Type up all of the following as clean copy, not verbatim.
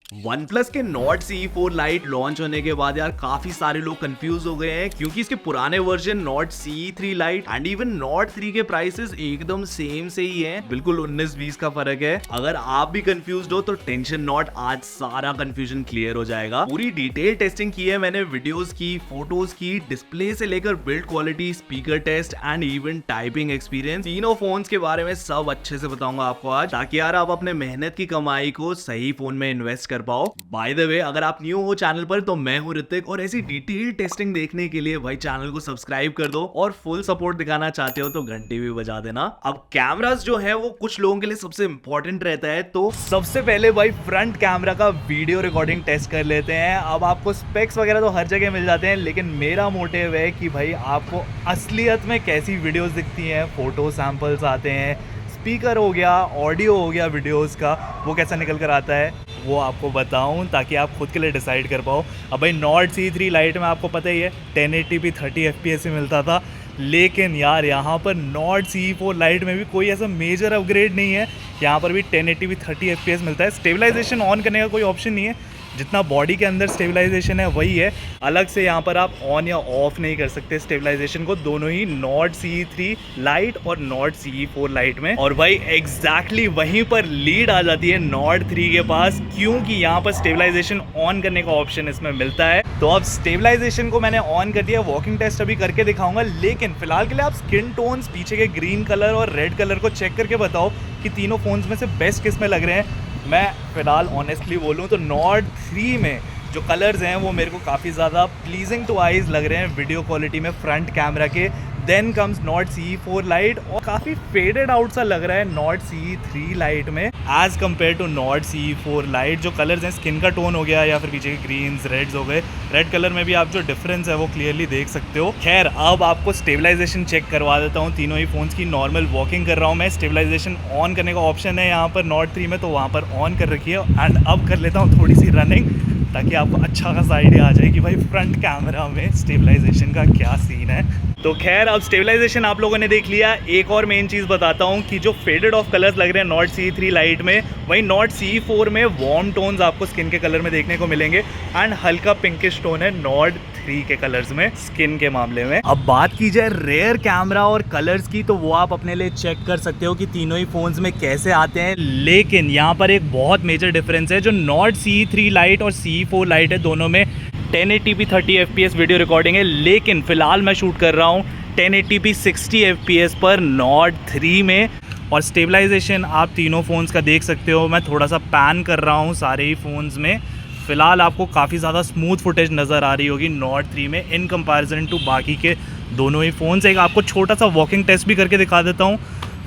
OnePlus के Nord CE4 Lite launch होने के बाद यार काफी सारे लोग कंफ्यूज हो गए हैं क्योंकि इसके पुराने version Nord CE3 Lite and even Nord 3 के प्राइसेस एकदम सेम से ही हैं, बिल्कुल 19-20 का फर्क है। अगर आप भी कंफ्यूज हो तो टेंशन नॉट, आज सारा कंफ्यूजन क्लियर हो जाएगा। पूरी डिटेल टेस्टिंग की है मैंने, वीडियोस की, फोटोज की, डिस्प्ले से लेकर build quality, speaker test and even typing experience, तीनों फोन्स के बारे में सब अच्छे से बताऊंगा आपको आज, ताकि यार आप अपने मेहनत की कमाई को सही फोन में इन्वेस्ट कर पाओ। बाय द वे, अगर आप न्यू हो चैनल पर तो मैं हूं ऋतिक, और ऐसी डिटेल टेस्टिंग देखने के लिए भाई चैनल को सब्सक्राइब कर दो, और फुल सपोर्ट दिखाना चाहते हो तो घंटी भी बजा देना। अब कैमरास जो है वो कुछ लोगों के लिए सबसे इंपॉर्टेंट रहता है, तो सबसे पहले भाई फ्रंट कैमरा का वीडियो रिकॉर्डिंग टेस्ट कर लेते हैं। अब आपको स्पेक्स वगैरह तो हर जगह मिल जाते हैं, लेकिन मेरा मोटिव है कि भाई आपको असलियत में कैसी वीडियोस दिखती हैं, फोटो सैंपल्स आते हैं, स्पीकर हो गया, ऑडियो हो गया, वीडियोस का वो कैसा निकल कर आता है वो आपको बताऊं, ताकि आप खुद के लिए डिसाइड कर पाओ। अब भाई Nord CE3 Lite में आपको पता ही है 1080p 30 fps में मिलता था, लेकिन यार यहाँ पर Nord CE4 Lite में भी कोई ऐसा मेजर अपग्रेड नहीं है। यहाँ पर भी 1080p 30 fps मिलता है। स्टेबलाइजेशन ऑन करने का कोई ऑप्शन नहीं है, जितना बॉडी के अंदर स्टेबलाइजेशन है वही है। अलग से यहाँ पर आप ऑन या ऑफ नहीं कर सकते स्टेबलाइजेशन को, दोनों ही Nord CE3 Lite और Nord CE4 Lite में। और भाई एग्जैक्टली वहीं पर लीड आ जाती है Nord 3 के पास, क्योंकि यहाँ पर स्टेबलाइजेशन ऑन करने का ऑप्शन इसमें मिलता है। तो अब स्टेबलाइजेशन को मैंने ऑन कर दिया, वॉकिंग टेस्ट अभी करके दिखाऊंगा, लेकिन फिलहाल के लिए आप स्किन टोन्स, पीछे के ग्रीन कलर और रेड कलर को चेक करके बताओ कि तीनों फोन्स में से बेस्ट किस में लग रहे हैं। मैं फिलहाल ऑनेस्टली बोलूँ तो Nord 3 में जो कलर्स हैं वो मेरे को काफ़ी ज़्यादा प्लीजिंग टू आइज़ लग रहे हैं वीडियो क्वालिटी में फ्रंट कैमरा के। Then comes Nord CE4 Lite, और काफ़ी फेडेड आउट सा लग रहा है Nord CE3 Lite में as compare to Nord CE4 Lite। जो कलर्स हैं, स्किन का टोन हो गया या फिर पीछे के ग्रीन्स, रेड्स हो गए, रेड कलर में भी आप जो डिफरेंस है वो क्लियरली देख सकते हो। खैर, अब आपको स्टेबलाइजेशन चेक करवा देता हूँ। तीनों ही फोन्स की नॉर्मल वॉकिंग कर रहा हूँ मैं। स्टेबलाइजेशन ऑन करने का ऑप्शन है यहाँ पर Nord 3 में, तो वहाँ पर ऑन कर रखी है। एंड अब कर लेता हूँ थोड़ी सी रनिंग, ताकि आपको अच्छा खासा आइडिया आ जाए कि भाई फ्रंट कैमरा में स्टेबलाइजेशन का क्या सीन है। तो खैर, अब स्टेबलाइजेशन आप लोगों ने देख लिया। एक और मेन चीज़ बताता हूँ कि जो फेडेड ऑफ कलर्स लग रहे हैं Nord CE3 Lite में, वहीं Nord CE4 में वार्म टोन्स आपको स्किन के कलर में देखने को मिलेंगे, एंड हल्का पिंकिश टोन है Nord 3 के कलर्स में स्किन के मामले में। अब बात की जाए रेयर कैमरा और कलर्स की, तो वो आप अपने लिए चेक कर सकते हो कि तीनों ही फोन्स में कैसे आते हैं। लेकिन यहाँ पर एक बहुत मेजर डिफरेंस है। जो Nord CE3 Lite और CE4 Lite है, दोनों में 1080p 30 fps वीडियो रिकॉर्डिंग है, लेकिन फिलहाल मैं शूट कर रहा हूँ 1080p 60 fps पर Nord 3 में। और स्टेबलाइजेशन आप तीनों फ़ोन्स का देख सकते हो। मैं थोड़ा सा पैन कर रहा हूँ सारे ही फ़ोन्स में। फ़िलहाल आपको काफ़ी ज़्यादा स्मूथ फुटेज नज़र आ रही होगी Nord 3 में इन कंपैरिजन टू बाकी के दोनों ही फ़ोन्स। एक आपको छोटा सा वॉकिंग टेस्ट भी करके दिखा देता हूँ।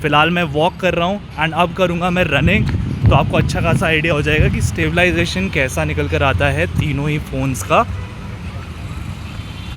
फ़िलहाल मैं वॉक कर रहा हूँ एंड अब करूँगा मैं रनिंग, तो आपको अच्छा खासा आइडिया हो जाएगा कि स्टेबलाइजेशन कैसा निकल कर आता है तीनों ही फ़ोन्स का।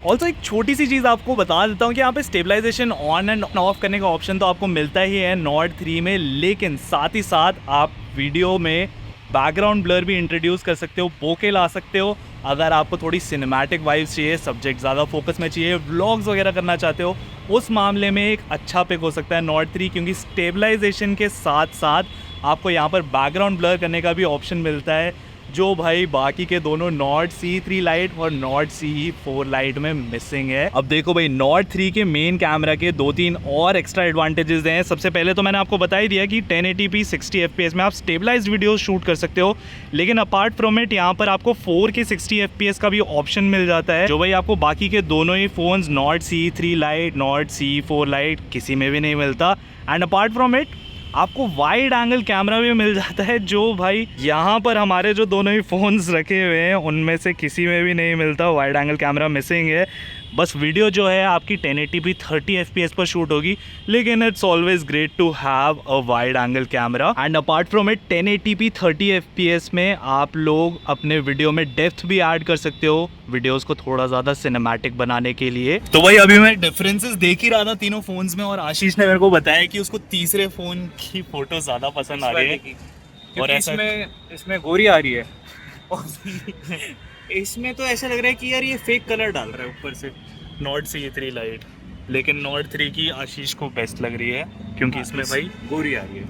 ऑल्सो एक छोटी सी चीज़ आपको बता देता हूँ कि यहाँ पे स्टेबलाइजेशन ऑन एंड ऑफ करने का ऑप्शन तो आपको मिलता ही है Nord 3 में, लेकिन साथ ही साथ आप वीडियो में बैकग्राउंड ब्लर भी इंट्रोड्यूस कर सकते हो, बोके ला सकते हो। अगर आपको थोड़ी सिनेमैटिक वाइब्स चाहिए, सब्जेक्ट ज़्यादा फोकस में चाहिए, व्लॉग्स वगैरह करना चाहते हो, उस मामले में एक अच्छा पिक हो सकता है Nord 3, क्योंकि स्टेबलाइजेशन के साथ साथ आपको यहाँ पर बैकग्राउंड ब्लर करने का भी ऑप्शन मिलता है, जो भाई बाकी के दोनों Nord CE3 Lite और Nord CE4 Lite में मिसिंग है। अब देखो भाई, Nord 3 के मेन कैमरा के 2-3 और एक्स्ट्रा एडवांटेजेस हैं। सबसे पहले तो मैंने आपको बता ही दिया कि 1080p 60 fps में आप स्टेबलाइज्ड वीडियो शूट कर सकते हो, लेकिन अपार्ट फ्रॉम इट यहाँ पर आपको 4K 60 fps का भी ऑप्शन मिल जाता है, जो भाई आपको बाकी के दोनों ही phones Nord CE3 Lite, Nord CE4 Lite किसी में भी नहीं मिलता। एंड अपार्ट फ्रॉम इट आपको वाइड एंगल कैमरा भी मिल जाता है, जो भाई यहाँ पर हमारे जो दोनों ही फ़ोन्स रखे हुए हैं उनमें से किसी में भी नहीं मिलता। वाइड एंगल कैमरा मिसिंग है। बस वीडियो जो है आपकी 1080p 30 fps पर शूट होगी, लेकिन it's always great to have a wide angle camera. And apart from it 1080p 30 fps में आप लोग अपने वीडियो में डेप्थ भी ऐड कर सकते हो, वीडियोस को थोड़ा ज़्यादा सिनेमैटिक बनाने के लिए। तो भाई अभी मैं डिफरेंसेस देख ही रहा था तीनों फोन्स में, और आशीष ने मेरे को बताया कि उसको तीसरे फ़ोन की फ़ोटो ज़्यादा पसंद आ रही है, और ऐसा इसमें गोरी आ रही है इसमें तो ऐसा लग रहा है कि यार ये फेक कलर डाल रहा है ऊपर से Nord CE3 Lite, लेकिन Nord 3 की आशीष को बेस्ट लग रही है, क्योंकि इसमें भाई गोरी आ रही है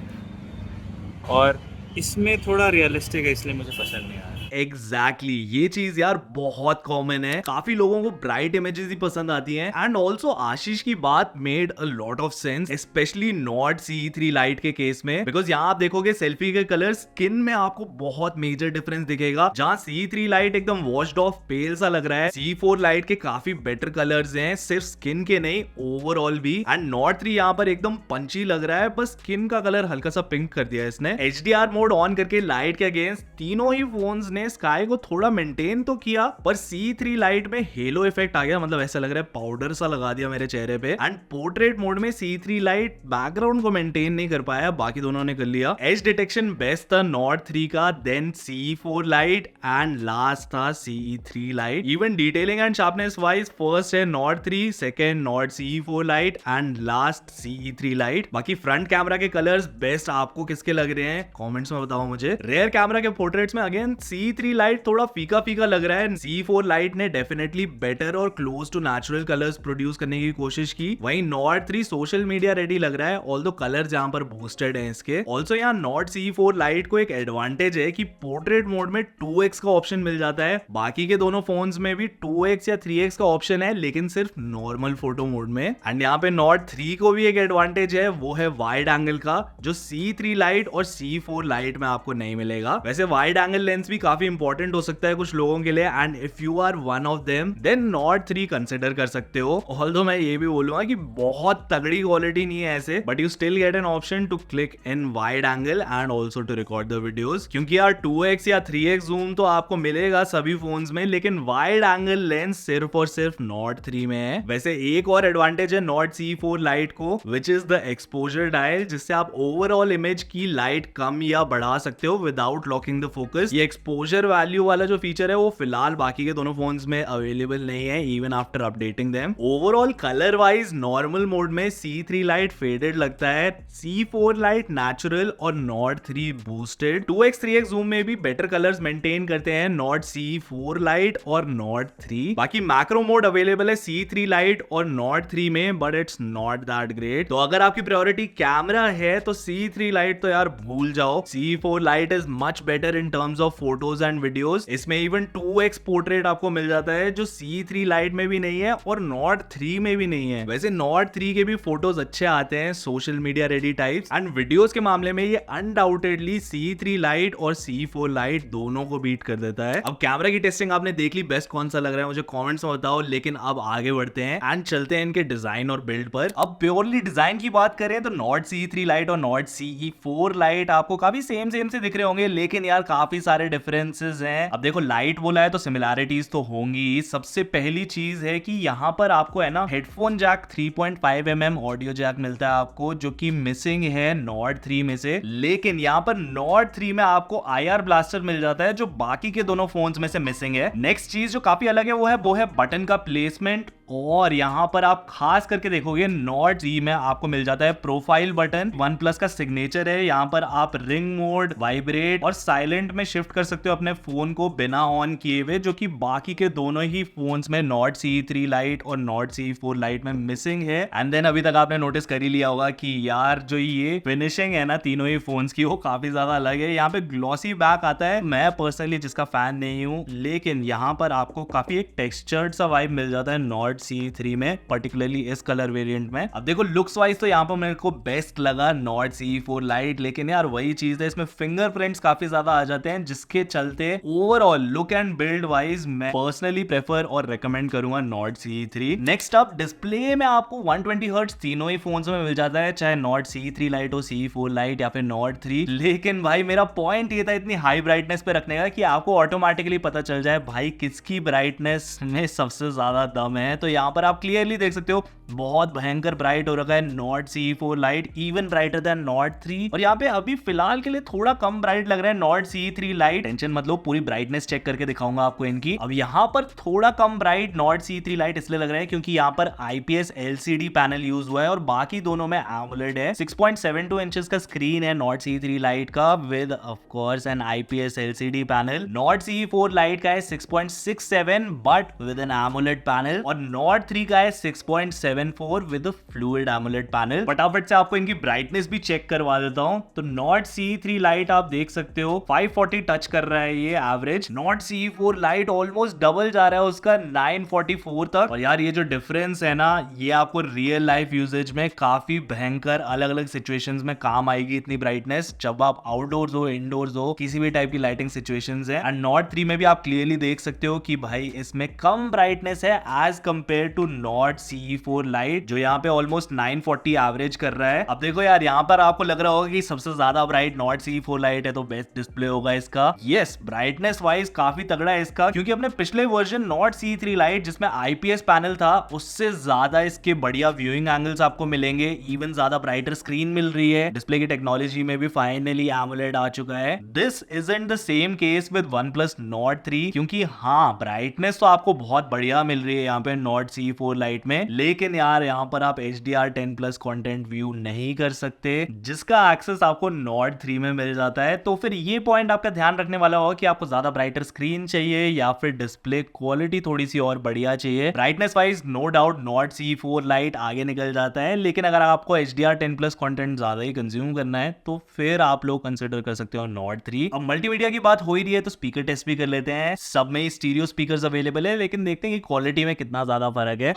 और इसमें थोड़ा रियलिस्टिक है, इसलिए मुझे पसंद नहीं आया। एग्जैक्टली ये चीज यार बहुत कॉमन है, काफी लोगों को ब्राइट इमेजेस ही पसंद आती हैं। एंड ऑल्सो आशीष की बात made a lot of sense, specially not CE3 light के केस में, बिकॉज यहाँ आप देखोगे सेल्फी के कलर स्किन में आपको बहुत मेजर डिफरेंस दिखेगा। जहाँ CE3 लाइट एकदम वॉश्ड ऑफ पेल सा लग रहा है, CE4 लाइट के काफी बेटर कलर्स हैं, सिर्फ स्किन के नहीं ओवरऑल भी। एंड नॉट 3 यहाँ पर एकदम पंची लग रहा है, बस स्किन का कलर हल्का सा पिंक कर दिया है इसने। HDR मोड ऑन करके लाइट के अगेंस्ट तीनों ही फोन्स ने स्काई को थोड़ा मेंटेन तो किया, पर CE3 लाइट में हेलो इफेक्ट आ गया, मतलब ऐसा लग रहा है पाउडर सा लगा दिया मेरे चेहरे पे। एंड पोर्ट्रेट मोड में CE3 लाइट बैकग्राउंड को मेंटेन नहीं कर पाया, बाकी दोनों ने कर लिया। एज डिटेक्शन बेस्ट था नॉट 3 का, then CE4 lite and last था CE3 lite. Even detailing and sharpness wise first है Nord 3, second Nord CE4 lite and last CE3 lite. बाकी फ्रंट कैमरा के कलर्स बेस्ट आपको किसके लग रहे हैं कमेंट्स में बताओ मुझे। रेयर कैमरा के पोर्ट्रेट्स में अगेन CE3 लाइट थोड़ा फीका फीका लग रहा है, CE4 लाइट ने डेफिनेटली बेटर और close to natural colours produce करने की कोशिश की। वहीं नॉट 3 सोशल मीडिया रेडी लग रहा है, ऑल्दो कलर्स यहाँ पर बूस्टेड हैं इसके। ऑल्सो यहाँ नॉट CE4 लाइट को एक एडवांटेज है कि पोर्ट्रेट मोड में 2x का ऑप्शन मिल जाता है, बाकी के दोनों फोन्स में भी 2x या 3x का ऑप्शन है, लेकिन सिर्फ नॉर्मल फोटो मोड में। एंड यहाँ पे नॉट 3 को भी एक एडवांटेज है, वो है वाइड एंगल का, जो CE3 लाइट और CE4 लाइट में आपको नहीं मिलेगा। वैसे वाइड एंगल लेंस भी काफी इंपॉर्टेंट हो सकता है कुछ लोगों के लिए, and if you are one of them then Nord 3 consider कर सकते हो। ऑल्दो मैं ये भी बोलूंगा कि बहुत तगड़ी क्वालिटी नहीं है ऐसे, but you still get an option to click in wide angle and also to record the videos, क्योंकि यार 2x या 3x जूम तो आपको मिलेगा सभी फोन्स में, लेकिन वाइड एंगल लेंस सिर्फ और सिर्फ नॉट 3 में है। वैसे एक और एडवांटेज है नॉट CE4 लाइट को, which is the exposure dial, जिससे आप ओवरऑल इमेज की लाइट कम या बढ़ा सकते हो विदाउट लॉकिंग द फोकस। ये एक्सपोजर वैल्यू वाला जो फीचर है वो फिलहाल बाकी के दोनों फोन्स में अवेलेबल नहीं है, even after updating them. Overall colour wise normal mode में CE3 लाइट फेडेड लगता है, CE4 लाइट नेचुरल और Nord 3 boosted. 2x 3x zoom में भी बेटर कलर्स मेंटेन करते हैं नॉट CE4 लाइट और नॉट 3। बाकी मैक्रो मोड अवेलेबल है CE3 लाइट और नॉट 3 में, but it's not that great. तो अगर आपकी प्रायोरिटी कैमरा है तो CE3 लाइट तो यार भूल जाओ, CE4 light is much better in terms of photos and videos. इसमें इवन 2x पोर्ट्रेट आपको मिल जाता है, जो CE3 लाइट में भी नहीं है और नॉट 3 में भी नहीं है। वैसे नॉट 3 के भी फोटोज अच्छे आते हैं, social media ready types, and videos के मामले में ये अनडाउटेडली CE3 लाइट और CE4 लाइट दोनों को बीट कर देता है। अब कैमरा की टेस्टिंग आपने देख ली, बेस्ट कौन सा लग रहा है मुझे कमेंट्स में बताओ, लेकिन अब आगे बढ़ते हैं एंड चलते हैं इनके डिजाइन और बिल्ड पर। अब प्योरली डिजाइन की बात करें तो नॉट CE3 लाइट और नॉट CE4 लाइट आपको काफी सेम से दिख रहे होंगे, लेकिन यार काफी सारे डिफरेंसेस हैं। अब देखो लाइट बोला है तो सिमिलैरिटीज तो होंगी। सबसे पहली चीज है कि यहाँ पर आपको है ना headphone jack 3.5 mm audio jack मिलता है आपको, जो कि मिसिंग है नॉट 3 में से, लेकिन यहाँ पर नॉट 3 में आपको IR ब्लास्टर मिल जाता है, जो बाकी के दोनों फोन्स में से मिसिंग है। नेक्स्ट चीज जो काफी अलग है वो है बटन का प्लेसमेंट, और यहाँ पर आप खास करके देखोगे नॉट 3 में आपको मिल जाता है प्रोफाइल बटन। OnePlus का सिग्नेचर है, यहाँ पर आप रिंग मोड, वाइब्रेट और साइलेंट में शिफ्ट कर सकते हो अपने फोन को बिना ऑन किए हुए, जो कि बाकी के दोनों ही फोन्स में नॉट CE3 लाइट और नॉट CE4 लाइट में मिसिंग है। एंड देन अभी तक आपने नोटिस कर ही लिया होगा कि यार जो ये फिनिशिंग है ना तीनों ही फोन्स की, वो काफी ज्यादा अलग है। यहाँ पे ग्लॉसी बैक आता है, मैं पर्सनली जिसका फैन नहीं हूँ, लेकिन यहाँ पर आपको काफी एक टेक्सचर्ड सा वाइब मिल जाता है नॉट CE3 में, पर्टिकुलरली इस कलर वेरिएंट में। अब देखो लुक्स वाइज तो यहाँ पर मेरे को बेस्ट लगा नॉट CE4 लाइट, लेकिन यार वही चीज है, इसमें फिंगरप्रिंट्स काफी ज्यादा आ जाते हैं, जिसके चलते overall look and build wise मैं पर्सनली प्रेफर और रेकमेंड करूंगा not CE3। Next up display में आपको 120 हर्ट्ज तीनों ही फोन्स में मिल जाता है, चाहे नॉट CE3 लाइट हो, CE4 लाइट या फिर नॉट 3। लेकिन भाई मेरा पॉइंट ये था इतनी हाई ब्राइटनेस पे रखने का कि आपको ऑटोमेटिकली पता चल जाए भाई किसकी ब्राइटनेस में सबसे ज्यादा दम है। तो यहाँ पर आप क्लियरली देख सकते हो बहुत भयंकर ब्राइट हो रखा है not CE4 light, even brighter then Nord 3। और यहाँ पे अभी फिलहाल के लिए थोड़ा कम ब्राइट लग रहा है नॉट CE3 लाइट, टेंशन मत लो, पूरी ब्राइटनेस चेक करके दिखाऊंगा आपको इनकी। अब यहाँ पर थोड़ा कम ब्राइट नॉट CE3 लाइट इसलिए लग रहा है क्योंकि यहाँ पर IPS LCD पैनल यूज हुआ है और बाकी दोनों में AMOLED है। 6.72 इंचेस का स्क्रीन है नॉट CE3 लाइट का, with of course an IPS LCD panel. Nord CE4 Lite का है 6.67 but with an AMOLED panel, और नॉट 3 का है 6.7 7.4 विद फ्लूइड एमोलेड पैनल। फटाफट से आपको इनकी ब्राइटनेस भी चेक करवा देता हूं। तो Nord CE3 लाइट आप देख सकते हो 540 टच कर रहा है ये average. Nord CE4 light almost double जा रहा है उसका 944 तक। और यार ये जो डिफरेंस है ना, ये आपको रियल लाइफ यूजेज में काफी भयंकर अलग अलग सिचुएशंस में काम आएगी। इतनी ब्राइटनेस जब आप आउटडोर्स हो, इंडोर्स हो, किसी भी टाइप की लाइटिंग सिचुएशंस है। एंड Nord 3 में भी आप क्लियरली देख सकते हो कि भाई इसमें कम ब्राइटनेस है as compare to Nord CE4 Lite, जो यहाँ पे ऑलमोस्ट 940 एवरेज कर रहा है। अब देखो यार, यहाँ पर आपको लग रहा होगा कि सबसे ज्यादा ब्राइट Nord CE4 लाइट है तो बेस्ट डिस्प्ले होगा इसका। यस, ब्राइटनेस वाइज काफी तगड़ा है इसका, क्योंकि अपने पिछले वर्जन Nord CE3 लाइट जिसमें IPS पैनल था, उससे ज्यादा इसके बढ़िया व्यूइंग एंगल्स आपको मिलेंगे। इवन ज्यादा ब्राइटर स्क्रीन मिल रही है। डिस्प्ले की टेक्नोलॉजी में भी फाइनली AMOLED आ चुका है। This isn't the same case with OnePlus Nord 3, क्योंकि हाँ, ब्राइटनेस तो आपको बहुत बढ़िया मिल रही है यहाँ पे Nord CE4 लाइट में, लेकिन यार यहाँ पर आप HDR10+ कंटेंट व्यू नहीं कर सकते, जिसका एक्सेस आपको Nord 3 में मिल जाता है। तो फिर ये पॉइंट आपका ध्यान रखने वाला होगा कि आपको ज्यादा ब्राइटर स्क्रीन चाहिए या फिर डिस्प्ले क्वालिटी थोड़ी सी और बढ़िया चाहिए। Brightness wise no doubt Nord CE4 Lite आगे निकल जाता है, लेकिन अगर आपको HDR10+ कंटेंट ज्यादा ही कंज्यूम करना है तो फिर आप लोग कंसिडर कर सकते हो Nord 3। अब मल्टीमीडिया की बात हो ही रही है तो स्पीकर टेस्ट भी कर लेते हैं। सब में स्टीरियो स्पीकर्स अवेलेबल है, लेकिन देखते हैं कि क्वालिटी में कितना ज्यादा फर्क है।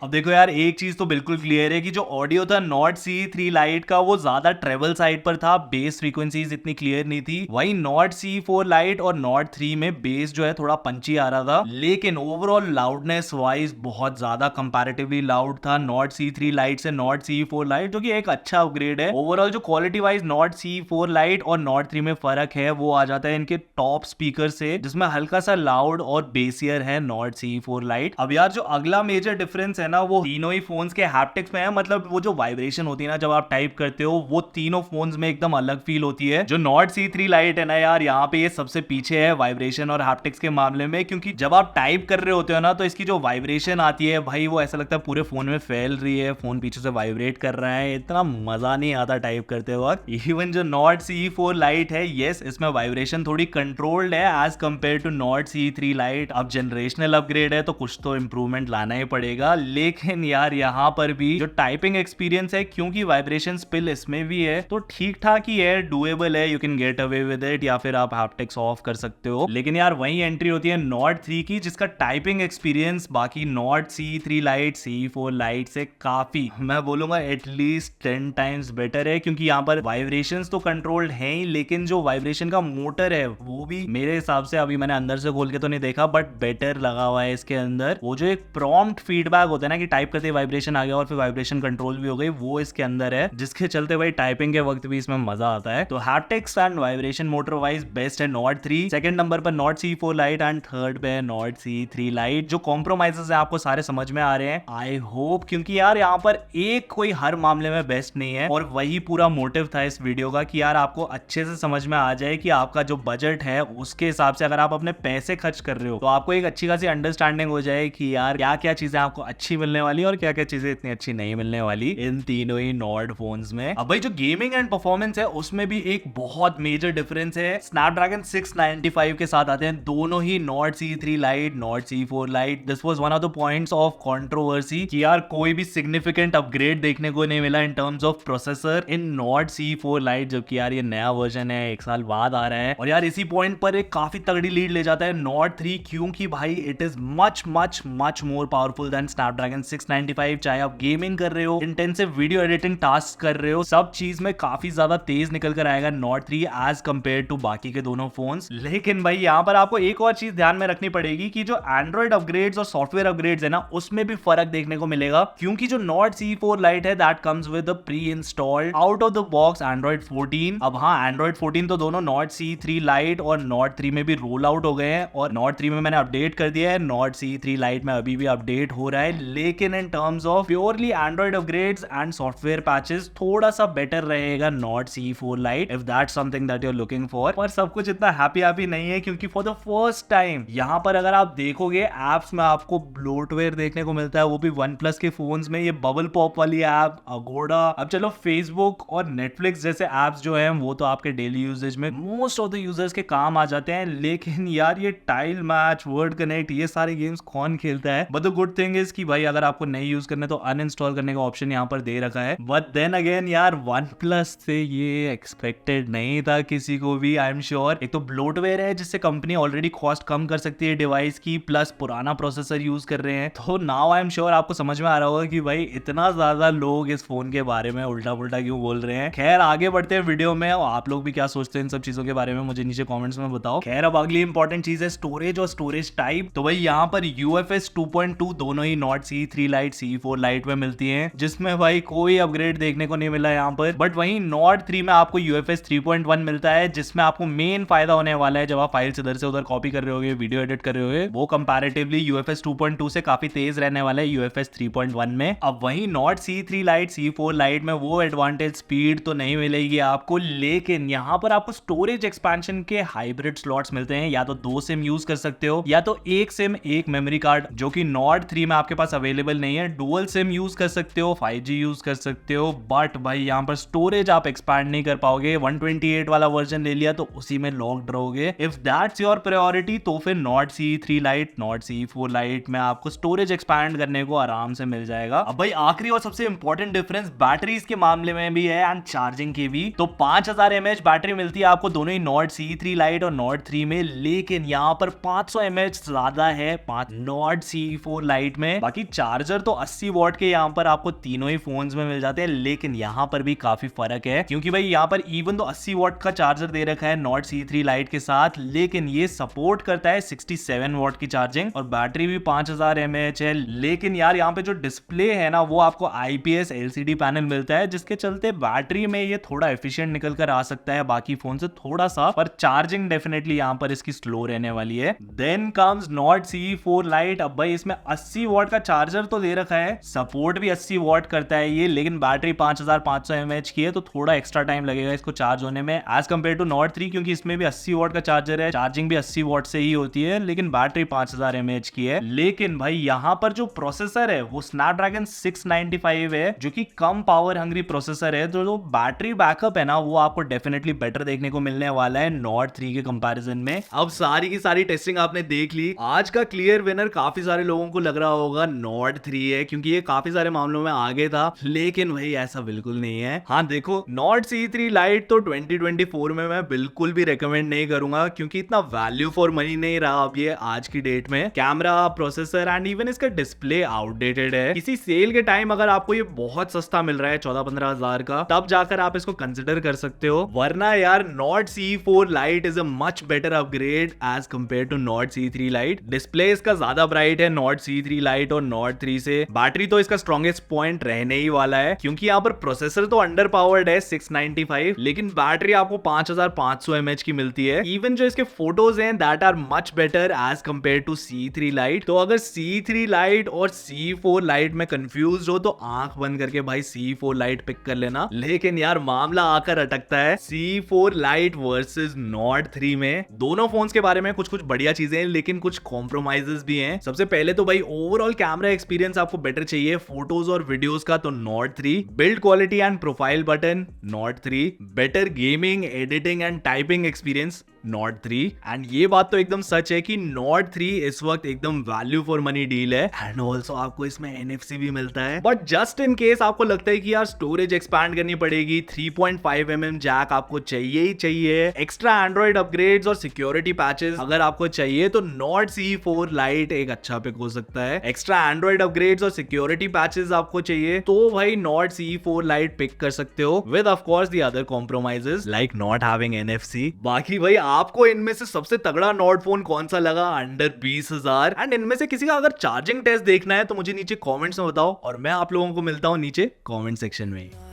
अब देखो यार, एक चीज तो बिल्कुल क्लियर है कि जो ऑडियो था Nord CE3 लाइट का, वो ज्यादा ट्रेवल साइड पर था, बेस फ्रीक्वेंसीज इतनी क्लियर नहीं थी। वही Nord CE4 लाइट और Nord 3 में बेस जो है थोड़ा पंची आ रहा था, लेकिन ओवरऑल लाउडनेस वाइज बहुत ज्यादा कंपैरेटिवली लाउड था Nord CE3 लाइट से Nord CE4 लाइट, जो कि एक अच्छा अपग्रेड है। ओवरऑल जो quality wise Nord CE4 light और Nord 3 में फर्क है वो आ जाता है इनके टॉप स्पीकर से, जिसमें हल्का सा लाउड और बेसियर है Nord CE4 लाइट। अब यार जो अगला मेजर डिफरेंस है ना, वो तीनों ही फोन्स के हैप्टिक्स में है। मतलब वो जो वाइब्रेशन होती है ना जब आप टाइप करते हो, वो तीनों फोन्स में एकदम अलग फील होती है। जो Nord CE3 लाइट है ना यार, यहाँ पे ये सबसे पीछे है वाइब्रेशन और हैप्टिक्स के मामले में, क्योंकि जब आप टाइप कर रहे होते हो ना, तो इसकी जो वाइब्रेशन आती है भाई, वो ऐसा लगता है पूरे फोन में फैल रही है, फोन पीछे से वाइब्रेट कर रहा है। इतना मजा नहीं आता टाइप करते वक्त। इवन जो Nord CE4 लाइट है, यस, इसमें वाइब्रेशन थोड़ी कंट्रोल्ड है as compare to Nord CE3 Lite. अब जनरेशनल अपग्रेड है तो कुछ तो इंप्रूवमेंट लाना ही पड़ेगा, लेकिन यार यहाँ पर भी जो टाइपिंग एक्सपीरियंस है, क्योंकि वाइब्रेशन स्पिल इसमें भी है, तो ठीक ठाक ही है, डूएबल है, you can get away with it, या फिर आप हैप्टिक्स ऑफ कर सकते हो। लेकिन यार वही एंट्री होती है Nord 3 की, जिसका टाइपिंग एक्सपीरियंस बाकी Nord CE3 light, CE4 light से काफी, मैं बोलूंगा एटलीस्ट 10 टाइम्स बेटर है, क्योंकि यहाँ पर वाइब्रेशंस तो कंट्रोल्ड है ही, लेकिन जो वाइब्रेशन का मोटर है वो भी मेरे हिसाब से, अभी मैंने अंदर से खोल के तो नहीं देखा, बट बेटर लगा हुआ है इसके अंदर। वो जो एक प्रॉम्प्ट फीडबैक होता है ना कि टाइप करते वाइब्रेशन आ गया और फिर वाइब्रेशन कंट्रोल भी हो गई, वो इसके अंदर है, जिसके चलते भाई टाइपिंग के वक्त भी इसमें मजा आता है। तो haptics and vibration motor wise best है Nord 3, सेकंड नंबर पर Nord CE4 lite and third पे Nord CE3 लाइट। जो कॉम्प्रोमाइजेस है आपको सारे समझ में आ रहे हैं, आई होप, क्योंकि यार यहाँ पर एक कोई हर मामले में बेस्ट नहीं है, और वही पूरा मोटिव था इस वीडियो का कि यार आपको अच्छे से समझ में आ जाए कि आपका जो बजट है उसके हिसाब से अगर आप अपने पैसे खर्च कर रहे हो, तो आपको एक अच्छी खासी अंडरस्टैंडिंग हो जाए कि यार क्या क्या चीजें आपको अच्छी मिलने वाली और क्या क्या चीजें इतनी अच्छी नहीं मिलने वाली इन तीनों ही Nord फोन्स में। अब भाई जो गेमिंग एंड परफॉर्मेंस है उसमें भी एक बहुत मेजर डिफरेंस है। स्नैपड्रैगन 695 के साथ आते हैं दोनों ही Nord CE3 light, Nord CE4 light. This was one of the points of controversy कि यार कोई भी सिग्निफिकेंट अपग्रेड देखने को नहीं मिला इन terms of processor in Nord CE4 light, जबकि यार ये नया वर्जन है, 1 साल बाद आ रहा है। और यार इसी पॉइंट पर एक काफी तगड़ी लीड ले जाता है Nord 3, क्योंकि भाई it is much much much more powerful than Snapdragon 695। चाहे आप गेमिंग कर रहे हो, इंटेंसिव वीडियो एडिटिंग टास्क कर रहे हो, सब चीज में काफी ज्यादा तेज निकल कर आएगा Nord 3 एज कंपेयर टू बाकी के दोनों फोन्स। लेकिन भाई यहाँ पर आपको एक और चीज ध्यान में रखनी पड़ेगी कि जो एंड्रॉइड अपग्रेड्स और सॉफ्टवेयर अपग्रेड्स है ना, उसमें भी फर्क देखने को मिलेगा, क्योंकि जो Nord CE4 लाइट है that comes with pre installed out of the box Android 14। अब हाँ, Android 14 तो दोनों Nord CE3 लाइट और Nord 3 में भी रोल आउट हो गए हैं, और Nord 3 में मैंने अपडेट कर दिया है, Nord CE3 लाइट में अभी भी अपडेट हो रहा है। लेकिन in terms of purely Android upgrades and software patches थोड़ा सा बेटर रहेगा Nord C4 Lite if that's something that you are looking for. पर सब कुछ इतना हैप्पी नहीं है, क्योंकि फॉर द फर्स्ट टाइम यहाँ पर अगर आप देखोगे एप्स में आपको ब्लोटवेयर देखने को मिलता है, वो भी OnePlus के फोन्स में। ये बबल पॉप वाली ऐप, अगोडा, अब चलो फेसबुक और नेटफ्लिक्स जैसे एप्स जो हैं वो तो आपके डेली यूजेज में मोस्ट ऑफ द यूजर्स के काम आ जाते हैं, लेकिन यार ये टाइल मैच, वर्ड कनेक्ट, ये सारे गेम्स कौन खेलता है। But the good thing is कि भाई अगर आपको नहीं यूज करना तो अनइंस्टॉल करने का ऑप्शन यहाँ पर दे रखा है। बट देन अगेन यार OnePlus से ये एक्सपेक्टेड नहीं था किसी को भी, आई एम श्योर। एक तो ब्लोटवेयर है जिससे कंपनी ऑलरेडी कॉस्ट कम कर सकती है डिवाइस की, प्लस पुराना प्रोसेसर यूज कर रहे हैं, तो नाउ आई एम श्योर आपको समझ में आ रहा होगा कि भाई इतना ज्यादा लोग इस फोन के बारे में उल्टा पुल्टा क्यों बोल रहे हैं। खैर आगे बढ़ते हैं वीडियो में, और आप लोग भी क्या सोचते हैं इन सब चीजों के बारे में मुझे नीचे कमेंट्स में बताओ। खैर अब अगली इंपॉर्टेंट चीज है स्टोरेज और स्टोरेज टाइप। तो भाई यहाँ पर UFS 2.2 दोनों ही not C3 Lite C4 Lite में मिलती है, जिसमें भाई कोई अपग्रेड देखने को नहीं मिला यहाँ पर। बट वहीं नॉट 3 में आपको UFS 3.1 मिलता है, जिसमें आपको मेन फायदा होने वाला है जब आप फाइल्स इधर से उधर कॉपी कर रहे होगे, वीडियो एडिट कर रहे होगे, वो कंपैरेटिवली UFS 2.2 से काफी तेज रहने वाला है UFS 3.1 में। अब वहीं not C3 Lite C4 Lite में वो एडवांटेज स्पीड तो नहीं मिलेगी आपको, लेकिन यहाँ पर आपको स्टोरेज एक्सपेंशन के हाइब्रिड स्लॉट्स मिलते हैं। या तो 2 सिम यूज कर सकते हो, या तो 1 सिम 1 मेमोरी कार्ड, जो कि नॉट 3 में आपके पास अवेलेबल नहीं है। डुअल सिम यूज कर सकते हो, 5G यूज कर सकते हो, बट भाई यहाँ पर स्टोरेज आप एक्सपैंड नहीं कर पाओगे। 128 वाला वर्जन ले लिया तो उसी में लॉक्ड रहोगे। इफ दैट्स योर प्रायोरिटी तो फिर not C3 Lite, not C4 Lite में आपको स्टोरेज एक्सपैंड करने को आराम से मिल जाएगा। अब भाई आखिरी और सबसे इंपॉर्टेंट डिफरेंस बैटरीज के मामले में भी है एंड चार्जिंग के भी। तो 5000 mAh बैटरी मिलती है आपको दोनों ही नॉट C3 Lite और नॉट 3 में, लेकिन यहाँ पर 500 mAh ज्यादा है नॉट C4 Lite में। बाकी चार्जर तो 80 वॉट के यहाँ पर आपको तीनों ही फोन्स में मिल जाते हैं, लेकिन यहाँ पर भी काफी फर्क है, क्योंकि भाई यहाँ पर इवन तो 80 वॉट का चार्जर दे रखा है नॉट C3 Lite के साथ, लेकिन ये सपोर्ट करता है 67 वॉट की चार्जिंग, और बैटरी भी 5000 mAh है। लेकिन यार यहाँ पे जो डिस्प्ले है ना, वो आपको IPS LCD पैनल मिलता है, जिसके चलते बैटरी में ये थोड़ा एफिशिएंट निकल कर आ सकता है बाकी फोन से थोड़ा सा, पर चार्जिंग डेफिनेटली यहाँ पर इसकी स्लो रहने वाली है। Then comes Nord C4 Lite। अब भाई इसमें 80 वॉट का चार्जर तो दे रखा है, सपोर्ट भी 80 वॉट करता है ये, लेकिन बैटरी 5500 mAh की है, तो थोड़ा एक्स्ट्रा टाइम लगेगा इसको चार्ज होने में एज कम्पेयर टू नॉट 3, क्योंकि इसमें भी 80 वॉट का चार्जर है, चार्जिंग भी 80 वॉट से ही होती है, लेकिन बैटरी 5000 mAh की है। लेकिन भाई यहाँ पर जो प्रोसेसर है वो Snapdragon 695 है, जो कि कम पावर हंग्री प्रोसेसर है, तो जो बैटरी बैकअप है ना वो आपको डेफिनेटली बेटर देखने को मिलने वाला है नॉट 3 के कंपैरिजन में। अब सारी की सारी टेस्टिंग आपने देख ली। आज का क्लियर विनर काफी सारे लोगों को लग रहा होगा नॉट 3 है, क्योंकि ये काफी सारे मामलों में आगे था, लेकिन भाई ऐसा बिल्कुल नहीं है। हाँ देखो, नॉट C3 Lite तो 2024 में मैं बिल्कुल भी रेकमेंड नहीं करूंगा, क्योंकि इतना वैल्यू फॉर मनी नहीं रहा अब ये आज की डेट में। कैमरा, प्रोसेसर एंड इवन इसका डिस्प्ले आउटडेटेड है। किसी सेल के टाइम अगर आपको ये बहुत सस्ता मिल रहा है 14-15 हजार का, तब जाकर आप इसको कंसिडर कर सकते हो, वरना यार Nord C4 Lite is a much better upgrade as compare to Nord C3 Lite। Display इसका ज्यादा ब्राइट है नॉट C3 Lite और नॉट 3 से। बैटरी तो इसका स्ट्रॉन्गेस्ट पॉइंट रहने ही वाला है, क्योंकि यहाँ पर प्रोसेसर तो अंडर पावर्ड है 695, लेकिन बैटरी आपको 5500 mAh की मिलती है। इवन जो इसके फोटोज हैं that are much better as compare to C3 Lite। तो अगर C3 Lite और C4 Lite में कंफ्यूज हो तो आंख बंद करके भाई C4 Lite पिक कर लेना। लेकिन यार मामला आकर अटकता है C4 Lite वर्सेस नॉट 3 में। दोनों फोन्स के बारे में कुछ कुछ बढ़िया चीजें हैं, लेकिन कुछ कॉम्प्रोमाइजेस भी हैं। सबसे पहले तो भाई ओवरऑल कैमरा एक्सपीरियंस आपको बेटर चाहिए फोटोज और वीडियोस का, तो not 3। Build quality and profile button not 3। Better gaming, editing and typing experience not 3। And ये बात तो एकदम सच है कि नॉट 3 इस वक्त एकदम वैल्यू फॉर मनी डील है, एंड ऑल्सो आपको इसमें NFC भी मिलता है। बट जस्ट इन केस आपको लगता है कि यार स्टोरेज एक्सपैंड करनी पड़ेगी, 3.5mm जैक आपको चाहिए ही चाहिए, एक्स्ट्रा एंड्रॉइड अपग्रेड्स और सिक्योरिटी पैचेस अगर आपको चाहिए, तो नॉट C4 Lite एक अच्छा पिक हो सकता है। एक्स्ट्रा एंड्रॉइड अपग्रेड्स और सिक्योरिटी पैचेस आपको चाहिए तो भाई नॉट C4 Lite पिक कर सकते हो, with of course the other compromises like not having NFC। बाकी भाई आपको इनमें से सबसे तगड़ा नॉट फोन कौन सा लगा अंडर 20,000, एंड इनमें से किसी का अगर चार्जिंग टेस्ट देखना है तो मुझे नीचे कमेंट्स में बताओ, और मैं आप लोगों को मिलता हूं नीचे कमेंट सेक्शन में।